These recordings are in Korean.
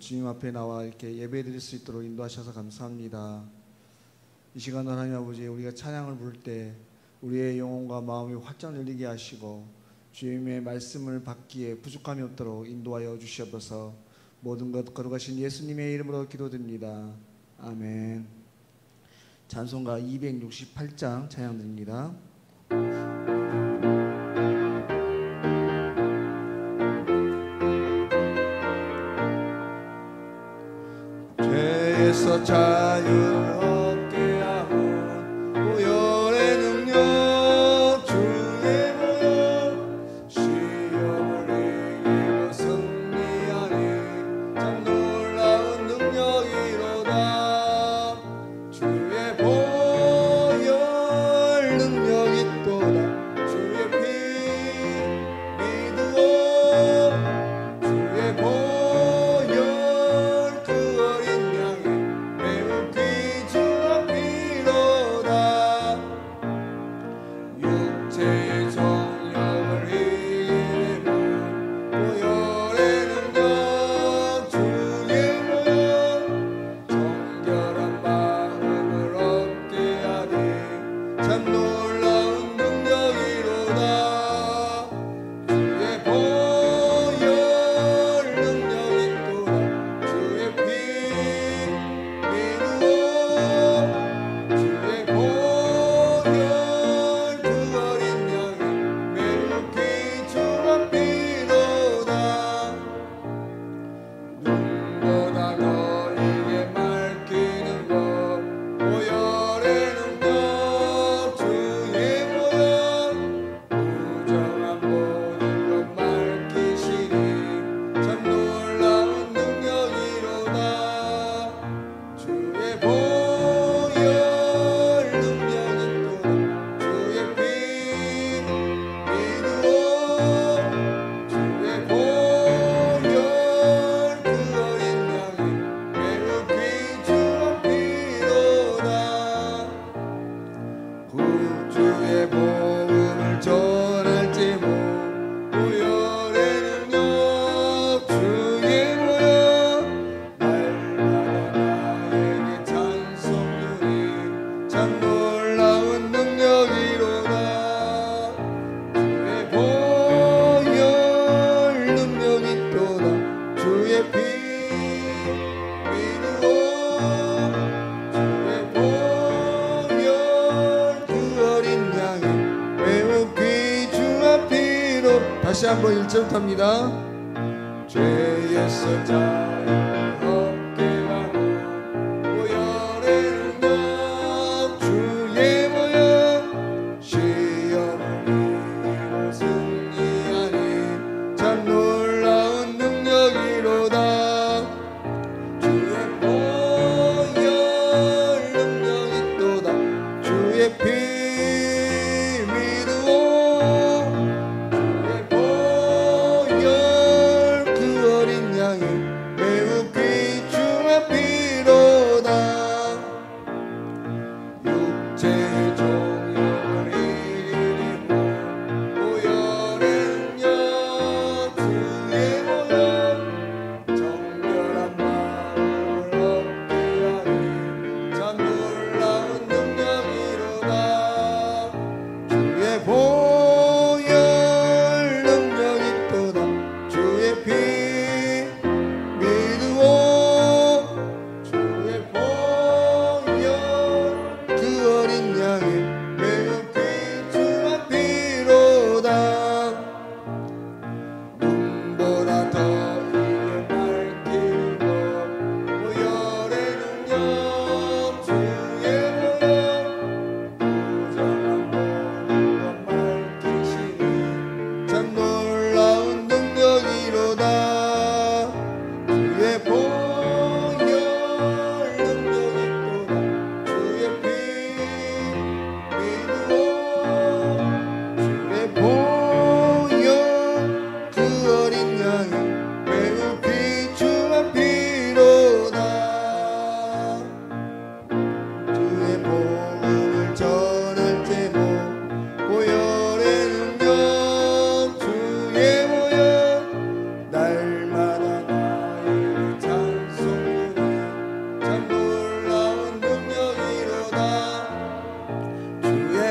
주님 앞에 나와 이렇게 예배드릴 수 있도록 인도하셔서 감사합니다. 이 시간 하나님 아버지, 우리가 찬양을 부를 때 우리의 영혼과 마음이 활짝 열리게 하시고 주님의 말씀을 받기에 부족함이 없도록 인도하여 주시옵소서. 모든 것 거룩하신 예수님의 이름으로 기도드립니다. 아멘. 찬송가 268장 찬양드립니다. 죄에서 자유를 얻게 하고 보혈의 능력 주의 보혈 시험을 이기고 승리하니 참 놀라운 능력이로다. 주의 보혈 능력 있도다. 주의 피 믿으오. 주의 보혈 다시 한번 1절부터 합니다. 죄에서 자유를 얻게 하고 보혈의 능력 주의 보혈 시험을 이기고 승리하니 참 놀라운 능력이로다. 주의 보혈 능력 있도다. 주의 피 매우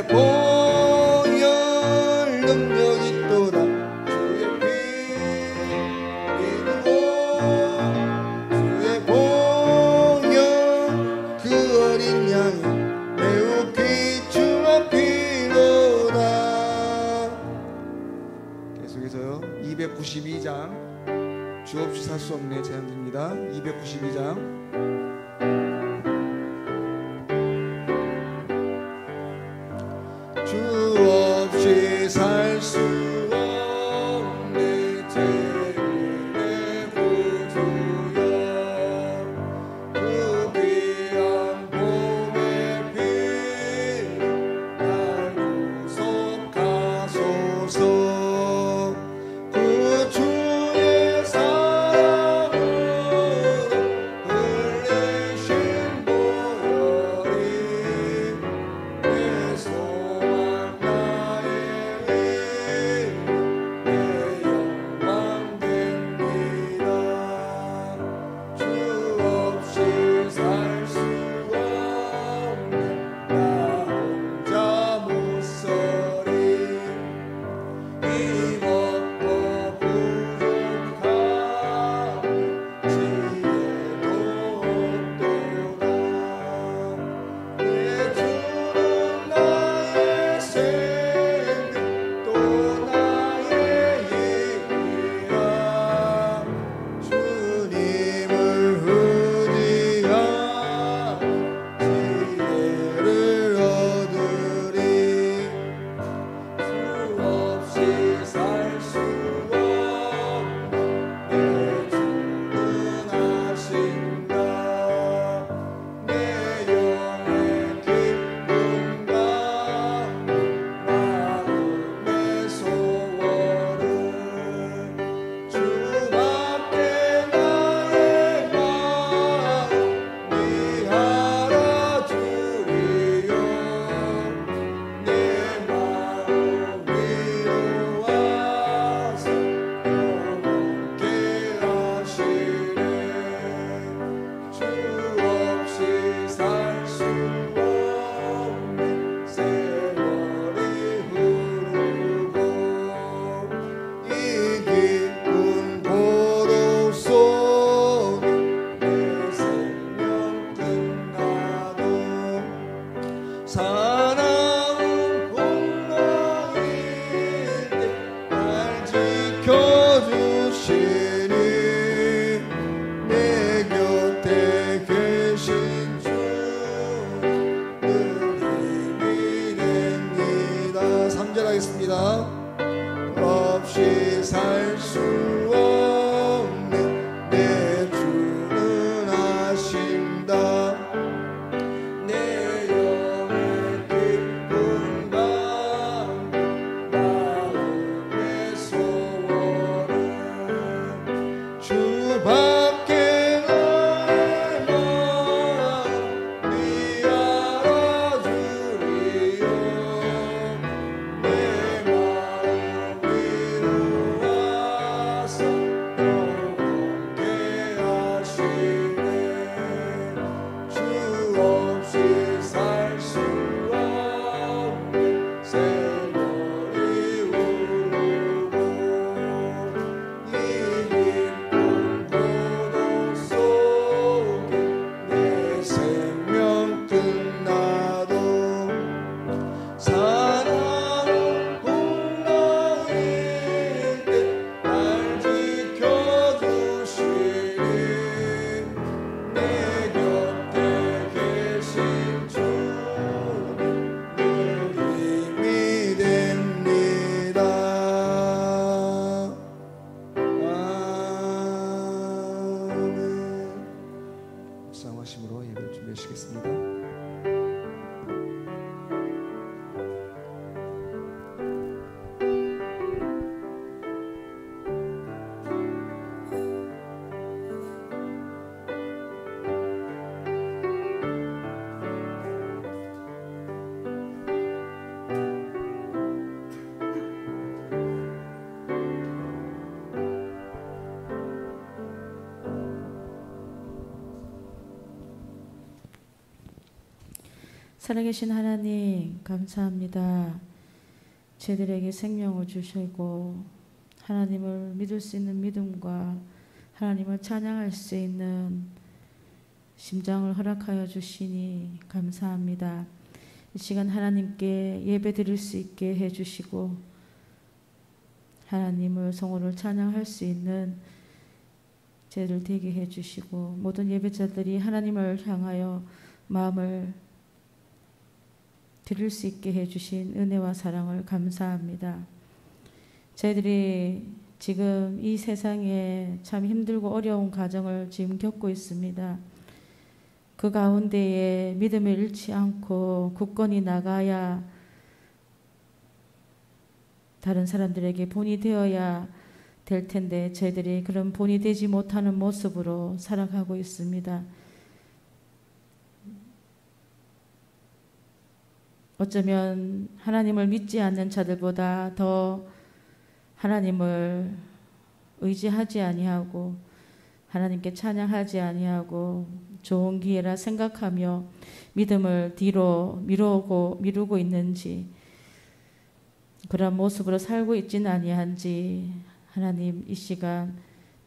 보혈 능력 있도다. 주의 피 믿고 주의 보혈 그 어린 양이 매우 귀중한 피로다. 계속해서요. 292장 주 없이 살 수 없네 제안드립니다. 292장 주 없이 살 수 없네 죄인의 구주여 그 귀한 몸의 피 날 구속하소서. 그 주의 사랑으로 흘리신 보혈이 내 소망 나의 내 영광 됩니다. 주 없이 살 수 없네 나 혼자 못서리. 힘없고 부족한 지혜도 없도다. 내 주는 나의 생명 또 나의 힘이야. 주님을 의지한 지혜를 얻으리. 주 없이 살 수 없네 내 주는 하신다. 내 영의 기쁨과 마음의 소원은 주밖에 나의 마음 네 알아주리요. 내 마음 위로하사 영원케 하시네. 주 없이 살 수 없네 세월이 흐르고 이 깊은 고독 속에 내 생명 끝나도 사나운 풍랑인데 날 지켜주시니 내 곁에 계신 주 늘 힘이 됩니다. 3절 하겠습니다. 없이 살 수 없네 내 주는 하신다. 내 영의 기쁨과 마음의 소원은 주밖에 나의 마음 네 알아주리요. 내 마음 위로하사 살아계신 하나님 감사합니다. 저희들에게 생명을 주시고 하나님을 믿을 수 있는 믿음과 하나님을 찬양할 수 있는 심장을 허락하여 주시니 감사합니다. 이 시간 하나님께 예배 드릴 수 있게 해주시고 하나님을 성호를 찬양할 수 있는 저희들 되게 해주시고 모든 예배자들이 하나님을 향하여 마음을 드릴 수 있게 해주신 은혜와 사랑을 감사합니다. 저희들이 지금 이 세상에 참 힘들고 어려운 가정을 지금 겪고 있습니다. 그 가운데에 믿음을 잃지 않고 굳건히 나가야 다른 사람들에게 본이 되어야 될 텐데 저희들이 그런 본이 되지 못하는 모습으로 살아가고 있습니다. 어쩌면 하나님을 믿지 않는 자들보다 더 하나님을 의지하지 아니하고 하나님께 찬양하지 아니하고 좋은 기회라 생각하며 믿음을 뒤로 미루고 있는지 그런 모습으로 살고 있지는 아니한지 하나님 이 시간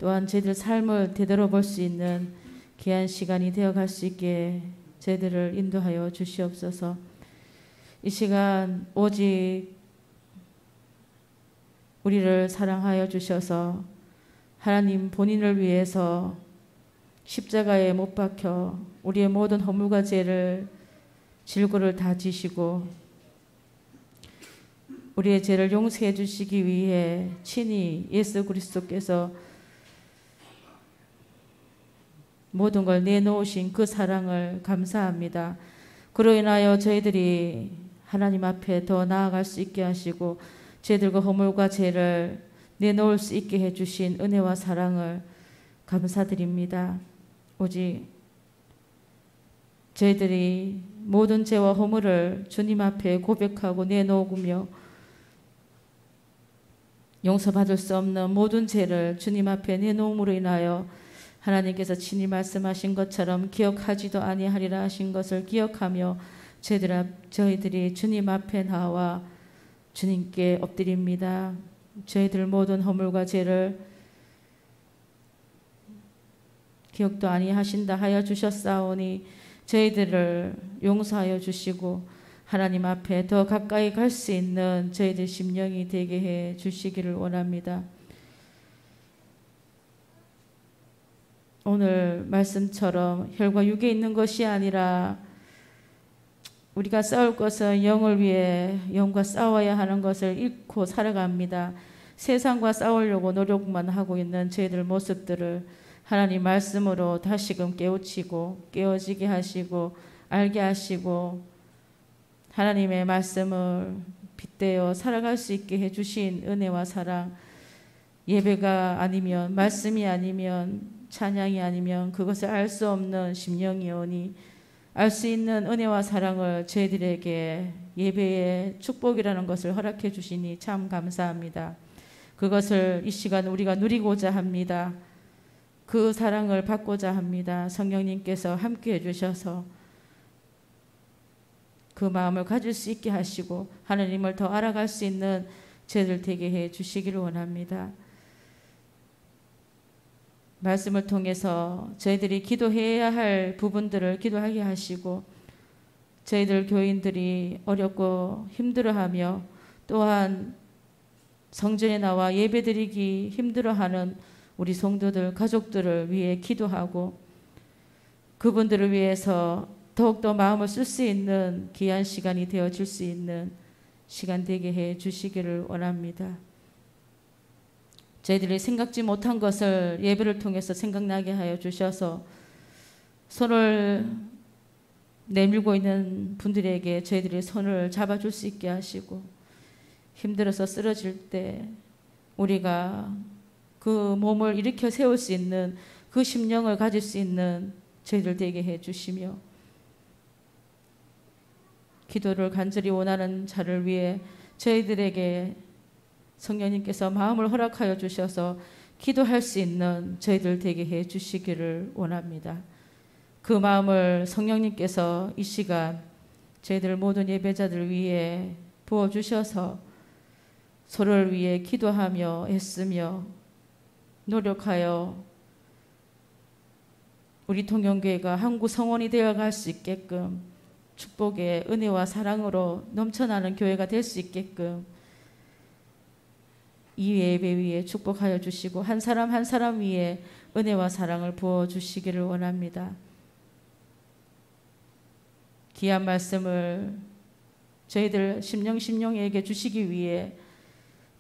또한 저희들 삶을 되돌아볼 수 있는 귀한 시간이 되어갈 수 있게 저희들을 인도하여 주시옵소서. 이 시간 오직 우리를 사랑하여 주셔서 하나님 본인을 위해서 십자가에 못 박혀 우리의 모든 허물과 죄를 질고를 다 지시고 우리의 죄를 용서해 주시기 위해 친히 예수 그리스도께서 모든 걸 내놓으신 그 사랑을 감사합니다. 그로 인하여 저희들이 하나님 앞에 더 나아갈 수 있게 하시고 저희들과 허물과 죄를 내놓을 수 있게 해주신 은혜와 사랑을 감사드립니다. 오직 저희들이 모든 죄와 허물을 주님 앞에 고백하고 내놓으며 용서받을 수 없는 모든 죄를 주님 앞에 내놓음으로 인하여 하나님께서 친히 말씀하신 것처럼 기억하지도 아니하리라 하신 것을 기억하며 저희들이 주님 앞에 나와 주님께 엎드립니다. 저희들 모든 허물과 죄를 기억도 아니하신다 하여 주셨사오니 저희들을 용서하여 주시고 하나님 앞에 더 가까이 갈 수 있는 저희들 심령이 되게 해 주시기를 원합니다. 오늘 말씀처럼 혈과 육에 있는 것이 아니라 우리가 싸울 것은 영을 위해 영과 싸워야 하는 것을 잃고 살아갑니다. 세상과 싸우려고 노력만 하고 있는 저희들 모습들을 하나님 말씀으로 다시금 깨우치고 깨어지게 하시고 알게 하시고 하나님의 말씀을 빗대어 살아갈 수 있게 해주신 은혜와 사랑, 예배가 아니면 말씀이 아니면 찬양이 아니면 그것을 알 수 없는 심령이오니 알 수 있는 은혜와 사랑을 저희들에게 예배의 축복이라는 것을 허락해 주시니 참 감사합니다. 그것을 이 시간 우리가 누리고자 합니다. 그 사랑을 받고자 합니다. 성령님께서 함께 해주셔서 그 마음을 가질 수 있게 하시고 하나님을 더 알아갈 수 있는 저희들 되게 해 주시기를 원합니다. 말씀을 통해서 저희들이 기도해야 할 부분들을 기도하게 하시고 저희들 교인들이 어렵고 힘들어하며 또한 성전에 나와 예배드리기 힘들어하는 우리 성도들 가족들을 위해 기도하고 그분들을 위해서 더욱더 마음을 쓸 수 있는 귀한 시간이 되어질 수 있는 시간 되게 해 주시기를 원합니다. 저희들이 생각지 못한 것을 예배를 통해서 생각나게 하여 주셔서 손을 내밀고 있는 분들에게 저희들이 손을 잡아줄 수 있게 하시고 힘들어서 쓰러질 때 우리가 그 몸을 일으켜 세울 수 있는 그 심령을 가질 수 있는 저희들 되게 해주시며 기도를 간절히 원하는 자를 위해 저희들에게 성령님께서 마음을 허락하여 주셔서 기도할 수 있는 저희들 되게 해 주시기를 원합니다. 그 마음을 성령님께서 이 시간 저희들 모든 예배자들 위해 부어주셔서 서로를 위해 기도하며 애쓰며 노력하여 우리 통영교회가 한국 성원이 되어갈 수 있게끔 축복의 은혜와 사랑으로 넘쳐나는 교회가 될 수 있게끔 이 예배 위에 축복하여 주시고 한 사람 한 사람 위에 은혜와 사랑을 부어주시기를 원합니다. 귀한 말씀을 저희들 심령에게 주시기 위해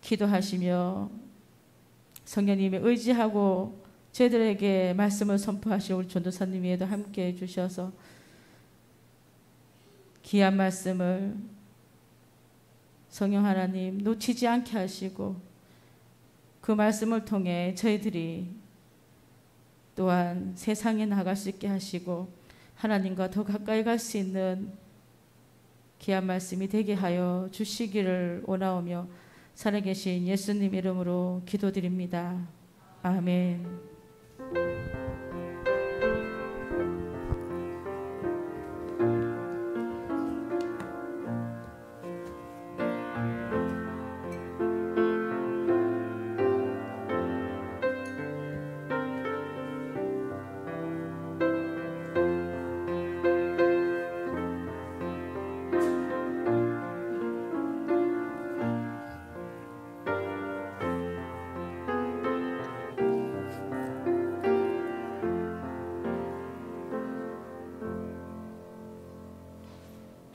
기도하시며 성령님의 의지하고 저희들에게 말씀을 선포하실 우리 전도사님 위에도 함께 해주셔서 귀한 말씀을 성령 하나님 놓치지 않게 하시고 그 말씀을 통해 저희들이 또한 세상에 나갈 수 있게 하시고 하나님과 더 가까이 갈 수 있는 귀한 말씀이 되게 하여 주시기를 원하오며 살아계신 예수님 이름으로 기도드립니다. 아멘.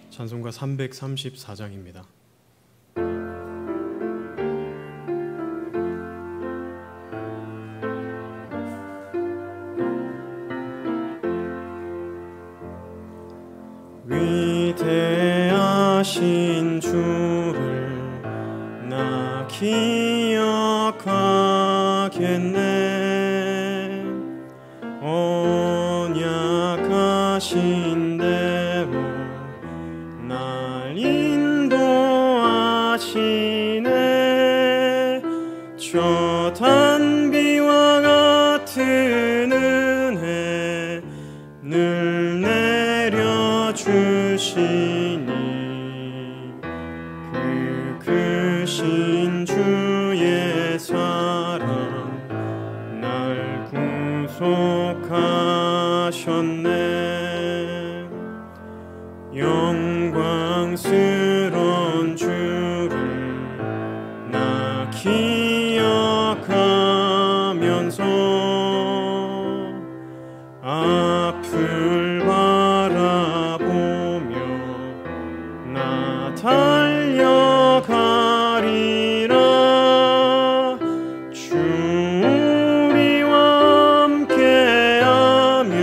찬송가 334장입니다. 위대하신 주를 나 기억하겠네. 언약하신 대로 날 인도하시네. 저 단비와 같은 은혜 늘 내려주시니 그 크신 주의 사랑 날 구속하셨네. 영광스러운 주를 나 기억하면서 앞을 바라보며 나 달려가리라. 주 우리와 함께하며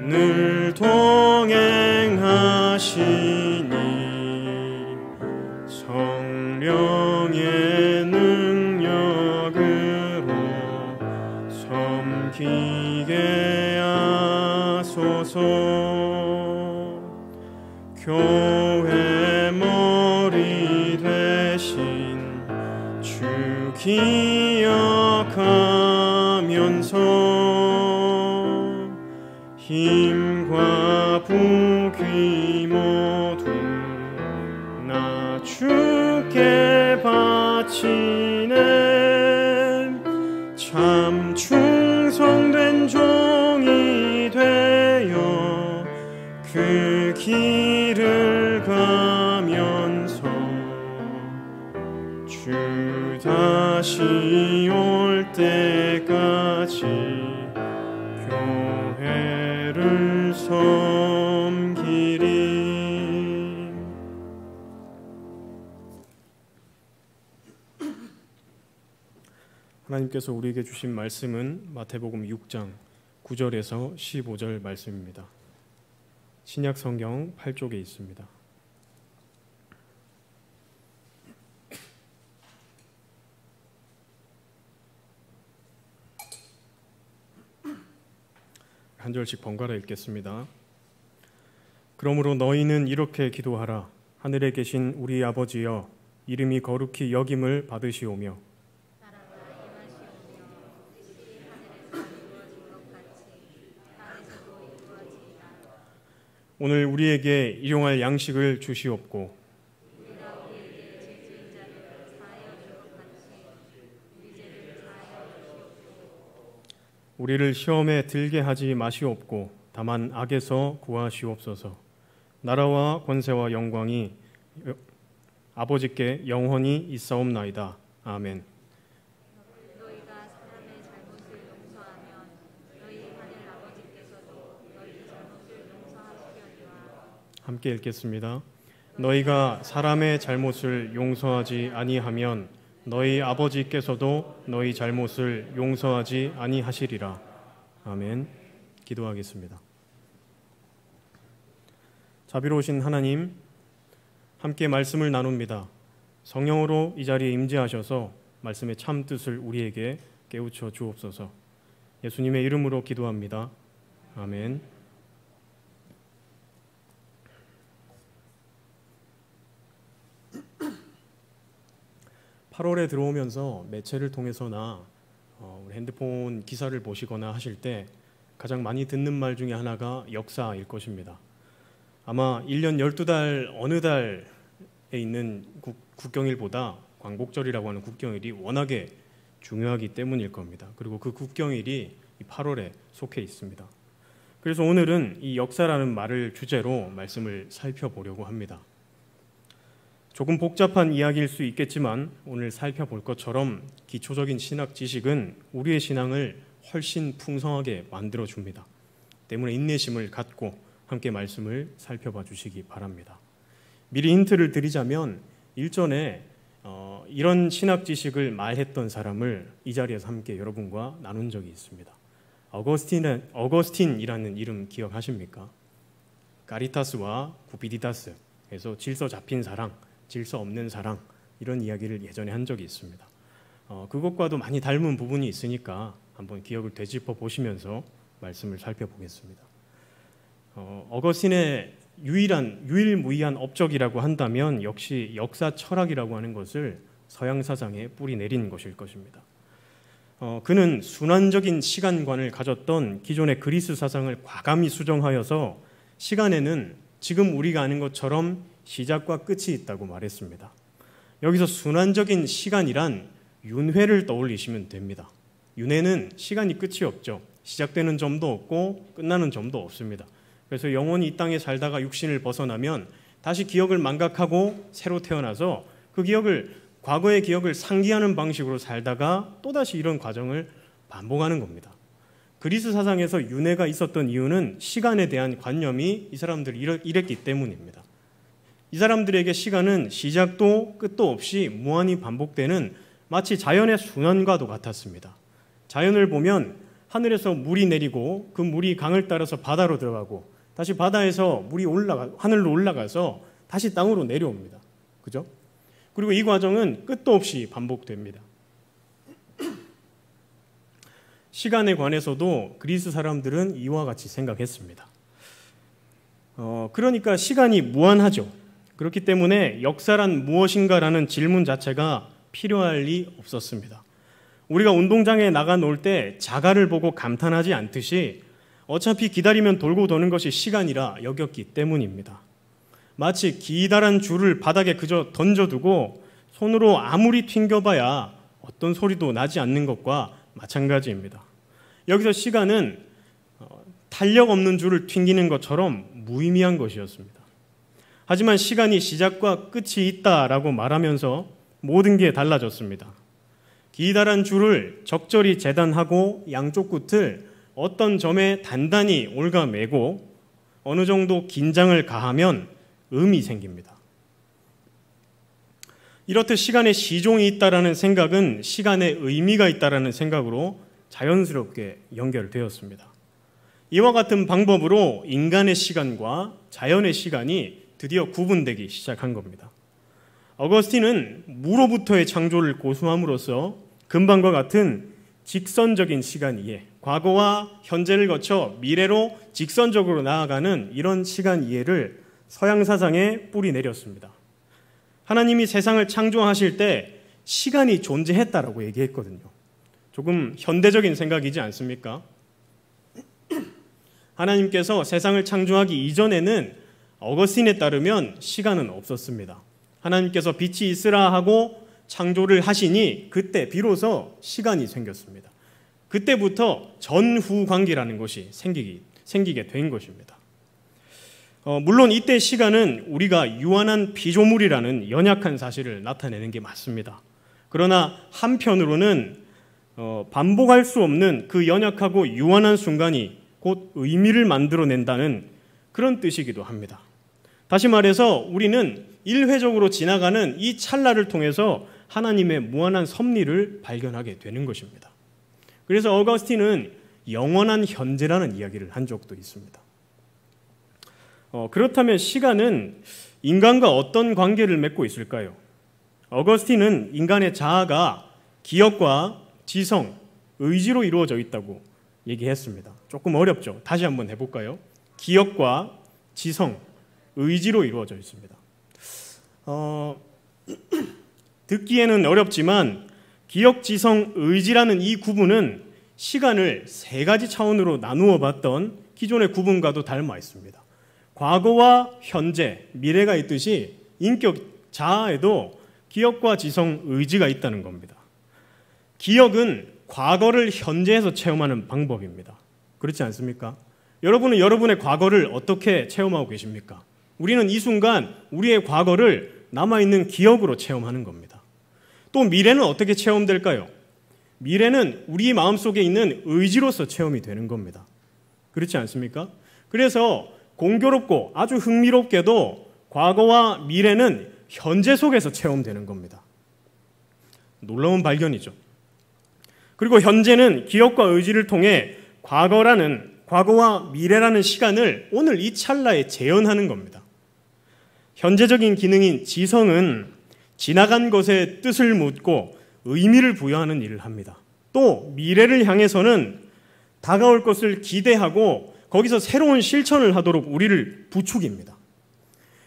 늘 동행하시니 성령의 능력으로 섬기게 하소서. 교회 머리 되신 주 기억하면서 힘과 부귀 모두 나 주께 바치네. 참 충성된 종이 되어 그 길을 가면서 주 다시 올 때까지 교회를 섬기리. 하나님께서 우리에게 주신 말씀은 마태복음 6장 9절에서 15절 말씀입니다. 신약 성경 8쪽에 있습니다. 한 절씩 번갈아 읽겠습니다. 그러므로 너희는 이렇게 기도하라. 하늘에 계신 우리 아버지여, 이름이 거룩히 여김을 받으시오며 오늘 우리에게 일용할 양식을 주시옵고 우리를 시험에 들게 하지 마시옵고 다만 악에서 구하시옵소서. 나라와 권세와 영광이 아버지께 영원히 있사옵나이다. 아멘. 너희가 사람의 잘못을 용서하면 너희 하늘 아버지께서도 너희 잘못을 용서하시려니와. 함께 읽겠습니다. 너희가 사람의 잘못을 용서하지 아니하면 너희 아버지께서도 너희 잘못을 용서하지 아니하시리라. 아멘. 기도하겠습니다. 자비로우신 하나님, 함께 말씀을 나눕니다. 성령으로 이 자리에 임재하셔서 말씀의 참 뜻을 우리에게 깨우쳐 주옵소서. 예수님의 이름으로 기도합니다. 아멘. 8월에 들어오면서 매체를 통해서나 우리 핸드폰 기사를 보시거나 하실 때 가장 많이 듣는 말 중에 하나가 역사일 것입니다. 아마 1년 12달 어느 달에 있는 국경일보다 광복절이라고 하는 국경일이 워낙에 중요하기 때문일 겁니다. 그리고 그 국경일이 8월에 속해 있습니다. 그래서 오늘은 이 역사라는 말을 주제로 말씀을 살펴보려고 합니다. 조금 복잡한 이야기일 수 있겠지만 오늘 살펴볼 것처럼 기초적인 신학 지식은 우리의 신앙을 훨씬 풍성하게 만들어줍니다. 때문에 인내심을 갖고 함께 말씀을 살펴봐 주시기 바랍니다. 미리 힌트를 드리자면 일전에 이런 신학 지식을 말했던 사람을 이 자리에서 함께 여러분과 나눈 적이 있습니다. 어거스틴이라는 이름 기억하십니까? 카리타스와 구피디타스, 그래서 질서 잡힌 사랑, 질서 없는 사랑, 이런 이야기를 예전에 한 적이 있습니다. 그것과도 많이 닮은 부분이 있으니까 한번 기억을 되짚어 보시면서 말씀을 살펴보겠습니다. 어거스틴의 유일무이한 업적이라고 한다면 역시 역사 철학이라고 하는 것을 서양 사상에 뿌리 내린 것일 것입니다. 그는 순환적인 시간관을 가졌던 기존의 그리스 사상을 과감히 수정하여서 시간에는 지금 우리가 아는 것처럼 시작과 끝이 있다고 말했습니다. 여기서 순환적인 시간이란 윤회를 떠올리시면 됩니다. 윤회는 시간이 끝이 없죠. 시작되는 점도 없고 끝나는 점도 없습니다. 그래서 영원히 이 땅에 살다가 육신을 벗어나면 다시 기억을 망각하고 새로 태어나서 그 과거의 기억을 상기하는 방식으로 살다가 또다시 이런 과정을 반복하는 겁니다. 그리스 사상에서 윤회가 있었던 이유는 시간에 대한 관념이 이 사람들이 이랬기 때문입니다. 이 사람들에게 시간은 시작도 끝도 없이 무한히 반복되는 마치 자연의 순환과도 같았습니다. 자연을 보면 하늘에서 물이 내리고 그 물이 강을 따라서 바다로 들어가고 다시 바다에서 물이 하늘로 올라가서 다시 땅으로 내려옵니다. 그죠? 그리고 이 과정은 끝도 없이 반복됩니다. 시간에 관해서도 그리스 사람들은 이와 같이 생각했습니다. 그러니까 시간이 무한하죠. 그렇기 때문에 역사란 무엇인가라는 질문 자체가 필요할 리 없었습니다. 우리가 운동장에 나가 놀 때 자갈을 보고 감탄하지 않듯이 어차피 기다리면 돌고 도는 것이 시간이라 여겼기 때문입니다. 마치 기다란 줄을 바닥에 그저 던져두고 손으로 아무리 튕겨봐야 어떤 소리도 나지 않는 것과 마찬가지입니다. 여기서 시간은 탄력 없는 줄을 튕기는 것처럼 무의미한 것이었습니다. 하지만 시간이 시작과 끝이 있다라고 말하면서 모든 게 달라졌습니다. 기다란 줄을 적절히 재단하고 양쪽 끝을 어떤 점에 단단히 올가매고 어느 정도 긴장을 가하면 음이 생깁니다. 이렇듯 시간에 시종이 있다라는 생각은 시간에 의미가 있다라는 생각으로 자연스럽게 연결되었습니다. 이와 같은 방법으로 인간의 시간과 자연의 시간이 드디어 구분되기 시작한 겁니다. 어거스틴은 무로부터의 창조를 고수함으로써 금방과 같은 직선적인 시간 이해, 과거와 현재를 거쳐 미래로 직선적으로 나아가는 이런 시간 이해를 서양 사상에 뿌리 내렸습니다. 하나님이 세상을 창조하실 때 시간이 존재했다라고 얘기했거든요. 조금 현대적인 생각이지 않습니까? 하나님께서 세상을 창조하기 이전에는 어거스틴에 따르면 시간은 없었습니다. 하나님께서 빛이 있으라 하고 창조를 하시니 그때 비로소 시간이 생겼습니다. 그때부터 전후 관계라는 것이 생기게 된 것입니다. 물론 이때 시간은 우리가 유한한 피조물이라는 연약한 사실을 나타내는 게 맞습니다. 그러나 한편으로는 반복할 수 없는 그 연약하고 유한한 순간이 곧 의미를 만들어낸다는 그런 뜻이기도 합니다. 다시 말해서 우리는 일회적으로 지나가는 이 찰나를 통해서 하나님의 무한한 섭리를 발견하게 되는 것입니다. 그래서 어거스틴은 영원한 현재라는 이야기를 한 적도 있습니다. 그렇다면 시간은 인간과 어떤 관계를 맺고 있을까요? 어거스틴은 인간의 자아가 기억과 지성, 의지로 이루어져 있다고 얘기했습니다. 조금 어렵죠? 다시 한번 해볼까요? 기억과 지성, 의지로 이루어져 있습니다. 듣기에는 어렵지만 기억, 지성, 의지라는 이 구분은 시간을 세 가지 차원으로 나누어 봤던 기존의 구분과도 닮아 있습니다. 과거와 현재, 미래가 있듯이 인격 자아에도 기억과 지성, 의지가 있다는 겁니다. 기억은 과거를 현재에서 체험하는 방법입니다. 그렇지 않습니까? 여러분은 여러분의 과거를 어떻게 체험하고 계십니까? 우리는 이 순간 우리의 과거를 남아있는 기억으로 체험하는 겁니다. 또 미래는 어떻게 체험될까요? 미래는 우리 마음속에 있는 의지로서 체험이 되는 겁니다. 그렇지 않습니까? 그래서 공교롭고 아주 흥미롭게도 과거와 미래는 현재 속에서 체험되는 겁니다. 놀라운 발견이죠. 그리고 현재는 기억과 의지를 통해 과거와 미래라는 시간을 오늘 이 찰나에 재현하는 겁니다. 현재적인 기능인 지성은 지나간 것에 뜻을 묻고 의미를 부여하는 일을 합니다. 또 미래를 향해서는 다가올 것을 기대하고 거기서 새로운 실천을 하도록 우리를 부추깁니다.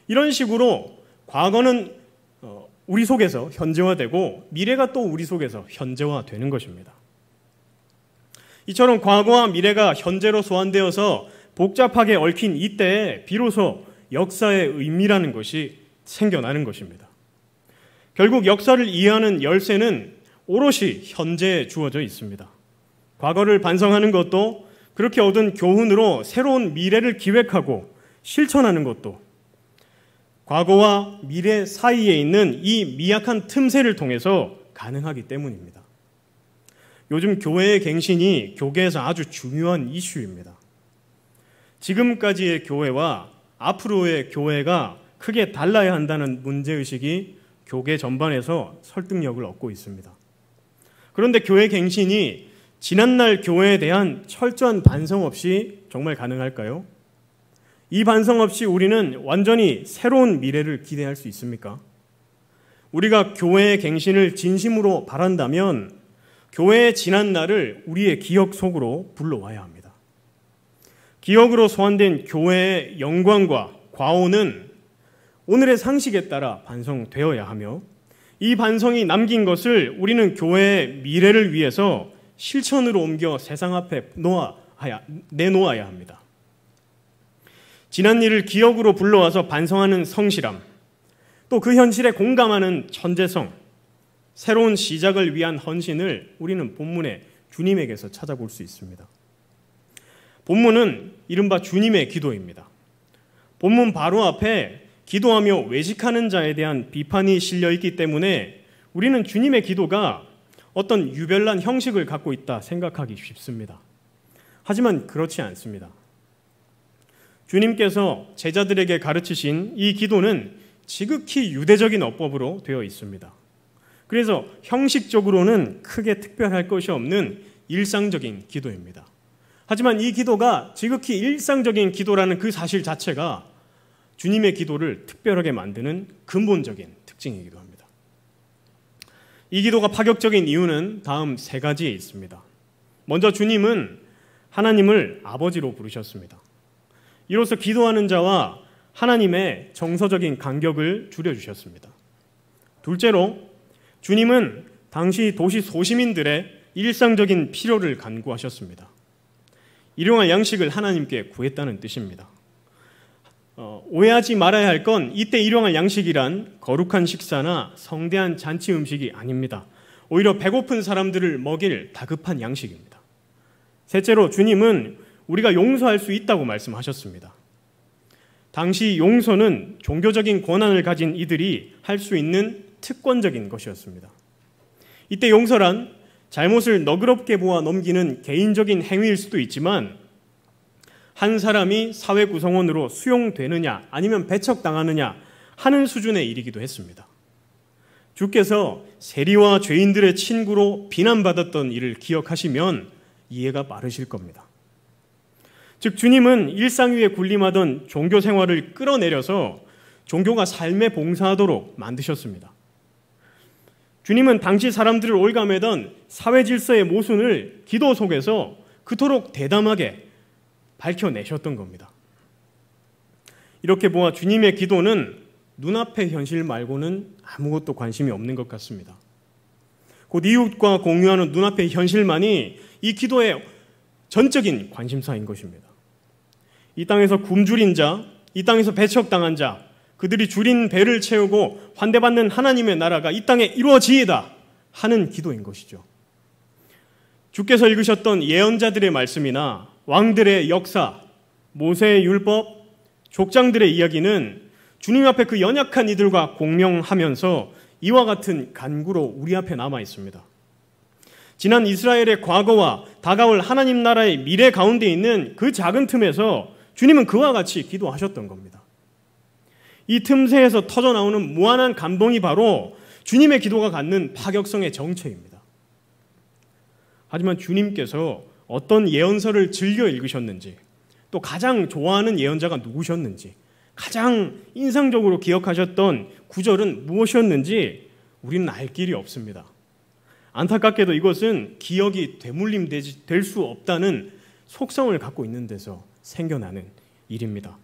이런 식으로 과거는 우리 속에서 현재화되고 미래가 또 우리 속에서 현재화되는 것입니다. 이처럼 과거와 미래가 현재로 소환되어서 복잡하게 얽힌 이때에 비로소 역사의 의미라는 것이 생겨나는 것입니다. 결국 역사를 이해하는 열쇠는 오롯이 현재에 주어져 있습니다. 과거를 반성하는 것도 그렇게 얻은 교훈으로 새로운 미래를 기획하고 실천하는 것도 과거와 미래 사이에 있는 이 미약한 틈새를 통해서 가능하기 때문입니다. 요즘 교회의 갱신이 교계에서 아주 중요한 이슈입니다. 지금까지의 교회와 앞으로의 교회가 크게 달라야 한다는 문제의식이 교계 전반에서 설득력을 얻고 있습니다. 그런데 교회 갱신이 지난날 교회에 대한 철저한 반성 없이 정말 가능할까요? 이 반성 없이 우리는 완전히 새로운 미래를 기대할 수 있습니까? 우리가 교회의 갱신을 진심으로 바란다면 교회의 지난날을 우리의 기억 속으로 불러와야 합니다. 기억으로 소환된 교회의 영광과 과오는 오늘의 상식에 따라 반성되어야 하며 이 반성이 남긴 것을 우리는 교회의 미래를 위해서 실천으로 옮겨 세상 앞에 내놓아야 합니다. 지난 일을 기억으로 불러와서 반성하는 성실함, 또 그 현실에 공감하는 천재성, 새로운 시작을 위한 헌신을 우리는 본문의 주님에게서 찾아볼 수 있습니다. 본문은 이른바 주님의 기도입니다. 본문 바로 앞에 기도하며 외식하는 자에 대한 비판이 실려 있기 때문에 우리는 주님의 기도가 어떤 유별난 형식을 갖고 있다 생각하기 쉽습니다. 하지만 그렇지 않습니다. 주님께서 제자들에게 가르치신 이 기도는 지극히 유대적인 어법으로 되어 있습니다. 그래서 형식적으로는 크게 특별할 것이 없는 일상적인 기도입니다. 하지만 이 기도가 지극히 일상적인 기도라는 그 사실 자체가 주님의 기도를 특별하게 만드는 근본적인 특징이기도 합니다. 이 기도가 파격적인 이유는 다음 세 가지에 있습니다. 먼저 주님은 하나님을 아버지로 부르셨습니다. 이로써 기도하는 자와 하나님의 정서적인 간격을 줄여주셨습니다. 둘째로 주님은 당시 도시 소시민들의 일상적인 필요를 간구하셨습니다. 일용할 양식을 하나님께 구했다는 뜻입니다. 오해하지 말아야 할 건 이때 일용할 양식이란 거룩한 식사나 성대한 잔치 음식이 아닙니다. 오히려 배고픈 사람들을 먹일 다급한 양식입니다. 셋째로 주님은 우리가 용서할 수 있다고 말씀하셨습니다. 당시 용서는 종교적인 권한을 가진 이들이 할 수 있는 특권적인 것이었습니다. 이때 용서란 잘못을 너그럽게 보아 넘기는 개인적인 행위일 수도 있지만 한 사람이 사회 구성원으로 수용되느냐 아니면 배척당하느냐 하는 수준에 이르기도 했습니다. 주께서 세리와 죄인들의 친구로 비난받았던 일을 기억하시면 이해가 빠르실 겁니다. 즉 주님은 일상 위에 군림하던 종교 생활을 끌어내려서 종교가 삶에 봉사하도록 만드셨습니다. 주님은 당시 사람들을 올가매던 사회 질서의 모순을 기도 속에서 그토록 대담하게 밝혀내셨던 겁니다. 이렇게 보아 주님의 기도는 눈앞의 현실 말고는 아무것도 관심이 없는 것 같습니다. 곧 이웃과 공유하는 눈앞의 현실만이 이 기도의 전적인 관심사인 것입니다. 이 땅에서 굶주린 자, 이 땅에서 배척당한 자, 그들이 줄인 배를 채우고 환대받는 하나님의 나라가 이 땅에 이루어지이다 하는 기도인 것이죠. 주께서 읽으셨던 예언자들의 말씀이나 왕들의 역사, 모세의 율법, 족장들의 이야기는 주님 앞에 그 연약한 이들과 공명하면서 이와 같은 간구로 우리 앞에 남아 있습니다. 지난 이스라엘의 과거와 다가올 하나님 나라의 미래 가운데 있는 그 작은 틈에서 주님은 그와 같이 기도하셨던 겁니다. 이 틈새에서 터져나오는 무한한 감동이 바로 주님의 기도가 갖는 파격성의 정체입니다. 하지만 주님께서 어떤 예언서를 즐겨 읽으셨는지, 또 가장 좋아하는 예언자가 누구셨는지, 가장 인상적으로 기억하셨던 구절은 무엇이었는지 우리는 알 길이 없습니다. 안타깝게도 이것은 기억이 되물림될 수 없다는 속성을 갖고 있는 데서 생겨나는 일입니다.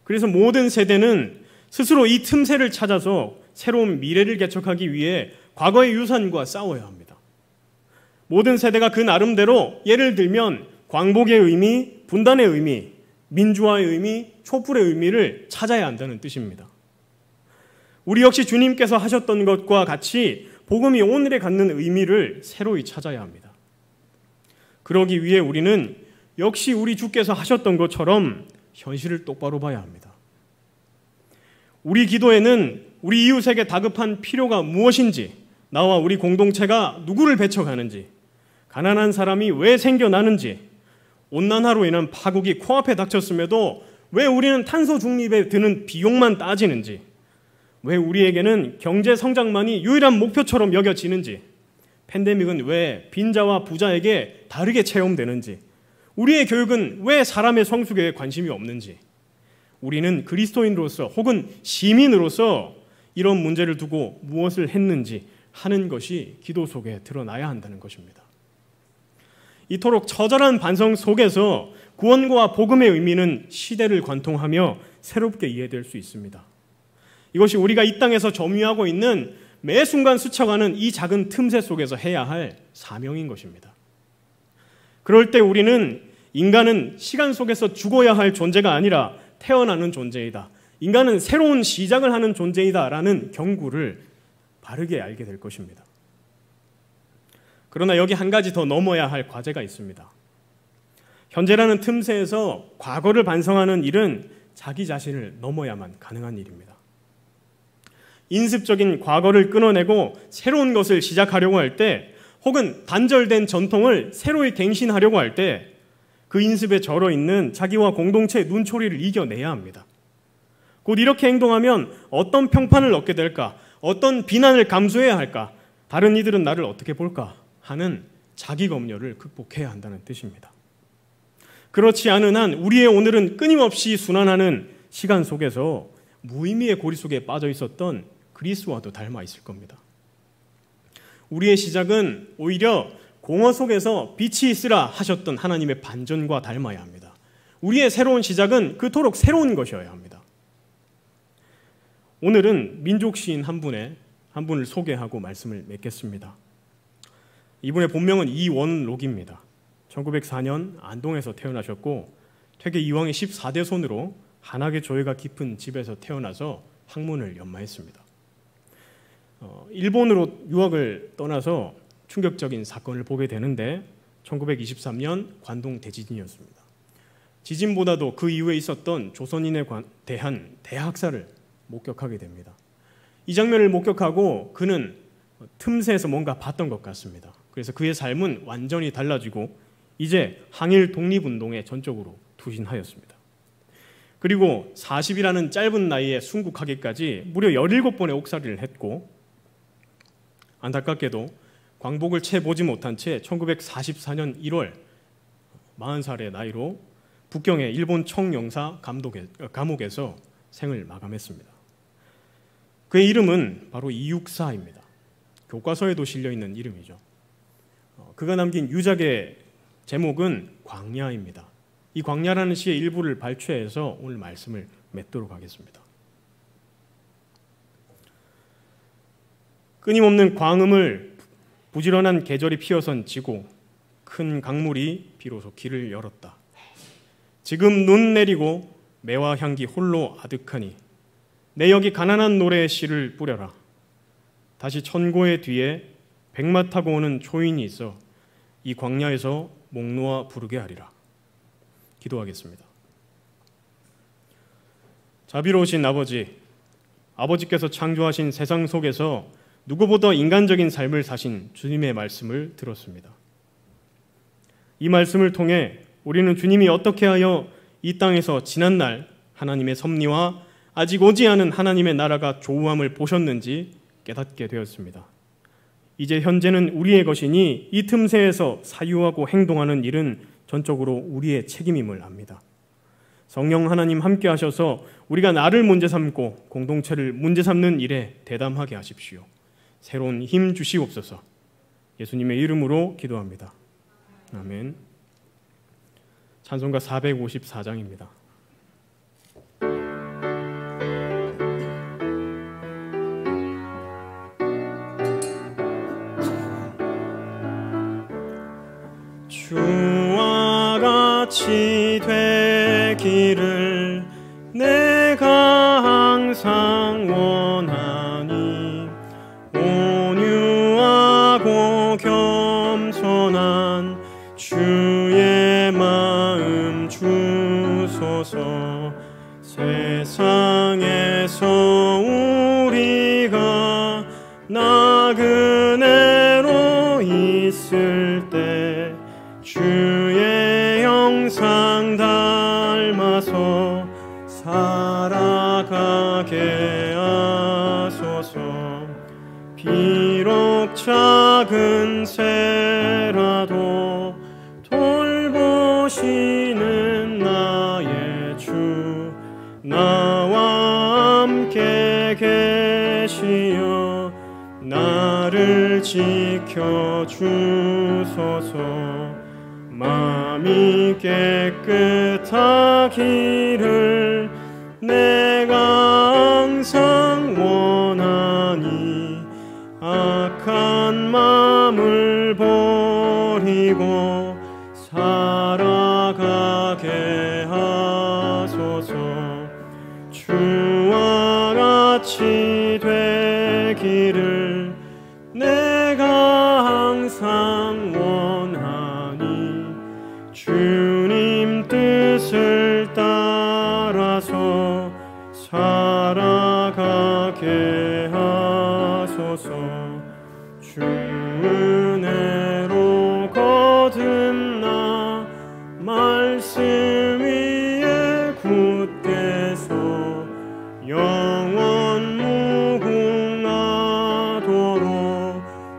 그래서 모든 세대는 스스로 이 틈새를 찾아서 새로운 미래를 개척하기 위해 과거의 유산과 싸워야 합니다. 모든 세대가 그 나름대로 예를 들면 광복의 의미, 분단의 의미, 민주화의 의미, 촛불의 의미를 찾아야 한다는 뜻입니다. 우리 역시 주님께서 하셨던 것과 같이 복음이 오늘에 갖는 의미를 새로이 찾아야 합니다. 그러기 위해 우리는 역시 우리 주께서 하셨던 것처럼 현실을 똑바로 봐야 합니다. 우리 기도에는 우리 이웃에게 다급한 필요가 무엇인지, 나와 우리 공동체가 누구를 배척하는지, 가난한 사람이 왜 생겨나는지, 온난화로 인한 파국이 코앞에 닥쳤음에도 왜 우리는 탄소 중립에 드는 비용만 따지는지, 왜 우리에게는 경제 성장만이 유일한 목표처럼 여겨지는지, 팬데믹은 왜 빈자와 부자에게 다르게 체험되는지, 우리의 교육은 왜 사람의 성숙에 관심이 없는지, 우리는 그리스도인으로서 혹은 시민으로서 이런 문제를 두고 무엇을 했는지 하는 것이 기도 속에 드러나야 한다는 것입니다. 이토록 처절한 반성 속에서 구원과 복음의 의미는 시대를 관통하며 새롭게 이해될 수 있습니다. 이것이 우리가 이 땅에서 점유하고 있는 매 순간 스쳐가는 이 작은 틈새 속에서 해야 할 사명인 것입니다. 그럴 때 우리는 인간은 시간 속에서 죽어야 할 존재가 아니라 태어나는 존재이다. 인간은 새로운 시작을 하는 존재이다라는 경구를 바르게 알게 될 것입니다. 그러나 여기 한 가지 더 넘어야 할 과제가 있습니다. 현재라는 틈새에서 과거를 반성하는 일은 자기 자신을 넘어야만 가능한 일입니다. 인습적인 과거를 끊어내고 새로운 것을 시작하려고 할 때, 혹은 단절된 전통을 새로이 갱신하려고 할 때 그 인습에 절어 있는 자기와 공동체의 눈초리를 이겨내야 합니다. 곧 이렇게 행동하면 어떤 평판을 얻게 될까? 어떤 비난을 감수해야 할까? 다른 이들은 나를 어떻게 볼까? 하는 자기 검열을 극복해야 한다는 뜻입니다. 그렇지 않은 한 우리의 오늘은 끊임없이 순환하는 시간 속에서 무의미의 고리 속에 빠져 있었던 그리스와도 닮아 있을 겁니다. 우리의 시작은 오히려 공허 속에서 빛이 있으라 하셨던 하나님의 반전과 닮아야 합니다. 우리의 새로운 시작은 그토록 새로운 것이어야 합니다. 오늘은 민족 시인 한 분을 소개하고 말씀을 맺겠습니다. 이분의 본명은 이원록입니다. 1904년 안동에서 태어나셨고 퇴계 이황의 14대 손으로 한학의 조예가 깊은 집에서 태어나서 학문을 연마했습니다. 일본으로 유학을 떠나서 충격적인 사건을 보게 되는데 1923년 관동 대지진이었습니다. 지진보다도 그 이후에 있었던 조선인에 대한 대학살을 목격하게 됩니다. 이 장면을 목격하고 그는 틈새에서 뭔가 봤던 것 같습니다. 그래서 그의 삶은 완전히 달라지고 이제 항일 독립운동에 전적으로 투신하였습니다. 그리고 40이라는 짧은 나이에 순국하기까지 무려 17번의 옥살이를 했고 안타깝게도 광복을 채 보지 못한 채 1944년 1월 40살의 나이로 북경의 일본 청영사 감옥에서 생을 마감했습니다. 그의 이름은 바로 이육사입니다. 교과서에도 실려있는 이름이죠. 그가 남긴 유작의 제목은 광야입니다. 이 광야라는 시의 일부를 발췌해서 오늘 말씀을 맺도록 하겠습니다. 끊임없는 광음을 부지런한 계절이 피어선 지고 큰 강물이 비로소 길을 열었다. 지금 눈 내리고 매화 향기 홀로 아득하니 내 여기 가난한 노래의 씨를 뿌려라. 다시 천고의 뒤에 백마 타고 오는 초인이 있어 이 광야에서 목 놓아 부르게 하리라. 기도하겠습니다. 자비로우신 아버지께서 창조하신 세상 속에서 누구보다 인간적인 삶을 사신 주님의 말씀을 들었습니다. 이 말씀을 통해 우리는 주님이 어떻게 하여 이 땅에서 지난날 하나님의 섭리와 아직 오지 않은 하나님의 나라가 조우함을 보셨는지 깨닫게 되었습니다. 이제 현재는 우리의 것이니 이 틈새에서 사유하고 행동하는 일은 전적으로 우리의 책임임을 압니다. 성령 하나님 함께 하셔서 우리가 나를 문제 삼고 공동체를 문제 삼는 일에 대담하게 하십시오. 새로운 힘 주시옵소서. 예수님의 이름으로 기도합니다. 아멘. 찬송가 454장입니다. 주와 같이 되기를 내가 항상 원하니 온유하고 겸손한 주의 마음 주소서. 세상에서 우리가 나그네로 있을 때 주의 형상 닮아서 살아가게 하소서. 비록 작은 새라도 돌보시는 나의 주 나와 함께 계시어 나를 지켜주소서. 마음이 깨끗하기를 내가 항상 원하니 악한 마음을 버리고 살아가게 하소서. 주와 같이 되기를 내가 항상 원하니 주님 뜻을 따라서 살아가게 하소서. 주 은혜로 거듭나 말씀 위에 굳게 서 영원 무궁하도록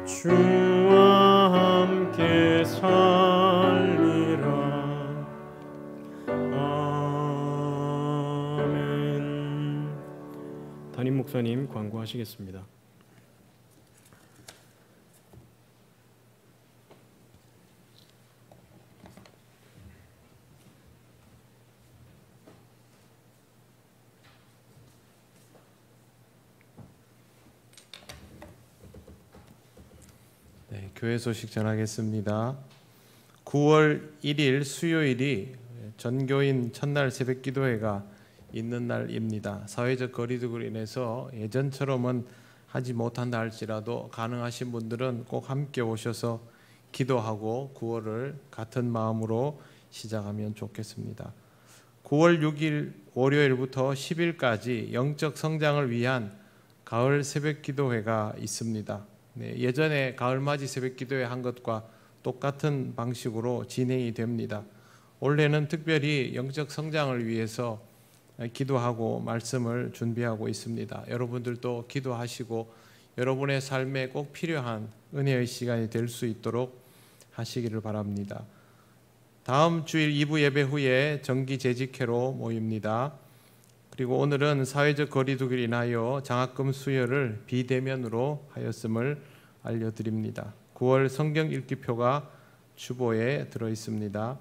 주와 함께 살리라. 아멘. 담임 목사님 광고하시겠습니다. 네, 교회 소식 전하겠습니다. 9월 1일 수요일이 전교인 첫날 새벽기도회가 있는 날입니다. 사회적 거리두기로 인해서 예전처럼은 하지 못한다 할지라도 가능하신 분들은 꼭 함께 오셔서 기도하고 9월을 같은 마음으로 시작하면 좋겠습니다. 9월 6일 월요일부터 10일까지 영적 성장을 위한 가을 새벽기도회가 있습니다. 예전에 가을맞이 새벽기도회 한 것과 똑같은 방식으로 진행이 됩니다. 올해는 특별히 영적 성장을 위해서 기도하고 말씀을 준비하고 있습니다. 여러분들도 기도하시고 여러분의 삶에 꼭 필요한 은혜의 시간이 될 수 있도록 하시기를 바랍니다. 다음 주일 2부 예배 후에 정기 재직회로 모입니다. 그리고 오늘은 사회적 거리두기로 인하여 장학금 수여를 비대면으로 하였음을 알려드립니다. 9월 성경 읽기표가 주보에 들어 있습니다.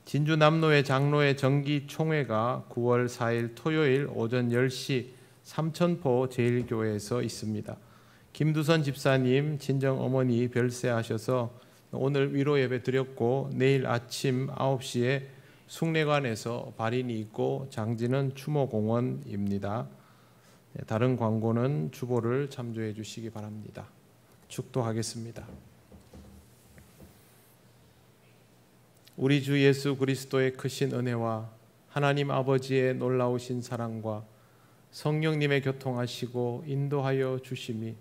진주 남로의 장로회 정기 총회가 9월 4일 토요일 오전 10시 삼천포 제1교회에서 있습니다. 김두선 집사님 친정어머니 별세하셔서 오늘 위로 예배 드렸고 내일 아침 9시에 숭례관에서 발인이 있고 장지는 추모공원입니다. 다른 광고는 주보를 참조해 주시기 바랍니다. 축도하겠습니다. 우리 주 예수 그리스도의 크신 은혜와 하나님 아버지의 놀라우신 사랑과 성령님의 교통하시고 인도하여 주심이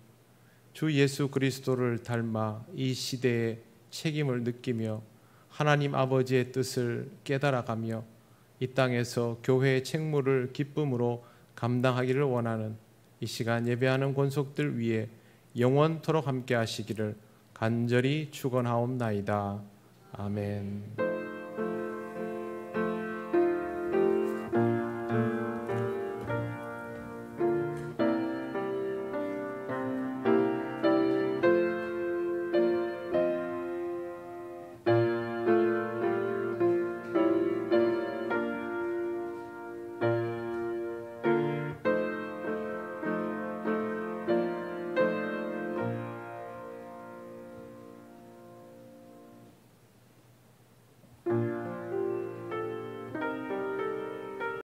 주 예수 그리스도를 닮아 이 시대의 책임을 느끼며 하나님 아버지의 뜻을 깨달아가며 이 땅에서 교회의 책무를 기쁨으로 감당하기를 원하는 이 시간 예배하는 권속들 위에 영원토록 함께 하시기를 간절히 축원하옵나이다. 아멘.